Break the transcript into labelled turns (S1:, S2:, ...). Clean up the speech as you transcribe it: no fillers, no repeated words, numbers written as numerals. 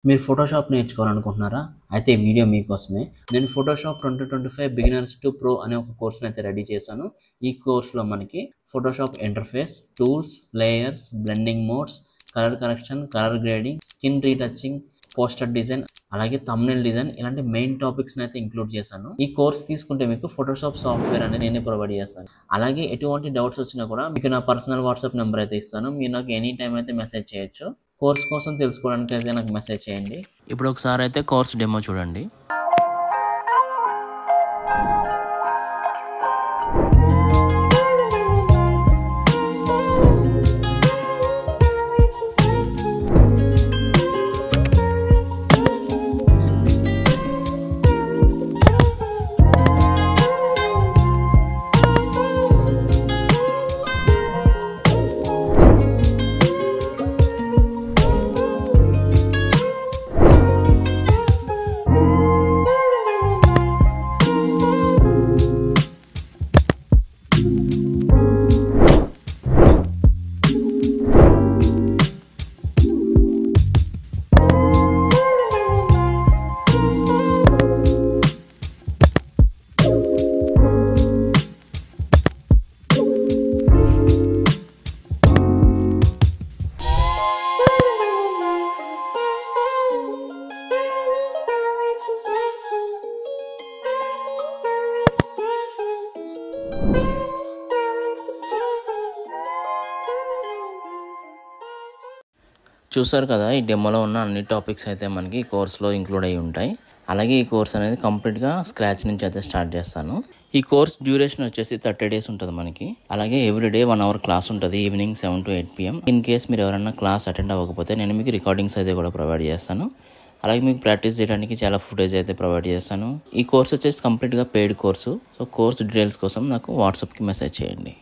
S1: మీరు ఫోటోషాప్ నేర్చుకోవాలనుకుంటున్నారా? అయితే ఈ వీడియో మీకోసమే. నేను ఫోటోషాప్ 2025 బిగినర్స్ టు ప్రో అనే ఒక కోర్స్‌ని అయితే రెడీ చేశాను. ఈ కోర్స్‌లో మనకి Photoshop interface, tools, layers, blending modes, colour correction, colour grading, skin retouching, poster design, అలాగే థంబ్‌నెయిల్ డిజైన్ ఇలాంటి మెయిన్ టాపిక్స్‌ని అయితే ఇంక్లూడ్ చేశాను. ఈ కోర్స్ తీసుకుంటే మీకు ఫోటోషాప్ సాఫ్ట్‌వేర్ అనేది నేనే ప్రొవైడ్ చేస్తాను. అలాగే ఎటువంటి డౌట్స్ వచ్చినా కూడా మీకు నా పర్సనల్ వాట్సాప్ నెంబర్ అయితే ఇస్తాను. మీరు నాకు ఎనీ టైమ్ అయితే మెసేజ్ చేయొచ్చు. కోర్స్ కోసం తెలుసుకోవడానికి అయితే నాకు మెసేజ్ చేయండి. ఇప్పుడు ఒకసారి అయితే కోర్స్ డెమో చూడండి. చూసారు కదా, ఈ డెమోలో ఉన్న అన్ని టాపిక్స్ అయితే మనకి ఈ కోర్స్లో ఇంక్లూడ్ అయ్యి ఉంటాయి. అలాగే ఈ కోర్స్ అనేది కంప్లీట్గా స్క్రాచ్ నుంచి అయితే స్టార్ట్ చేస్తాను. ఈ కోర్స్ డ్యూరేషన్ వచ్చేసి 30 days ఉంటుంది మనకి. అలాగే ఎవ్రీడే 1 hour క్లాస్ ఉంటుంది, evening 7 to 8 PM. In case మీరు ఎవరైనా క్లాస్ అటెండ్ అవ్వకపోతే నేను మీకు రికార్డింగ్స్ అయితే కూడా ప్రొవైడ్ చేస్తాను. అలాగే మీకు ప్రాక్టీస్ చేయడానికి చాలా ఫుటేజ్ అయితే ప్రొవైడ్ చేస్తాను. ఈ కోర్స్ వచ్చేసి కంప్లీట్గా paid course. So course details కోసం నాకు వాట్సాప్కి మెసేజ్ చేయండి.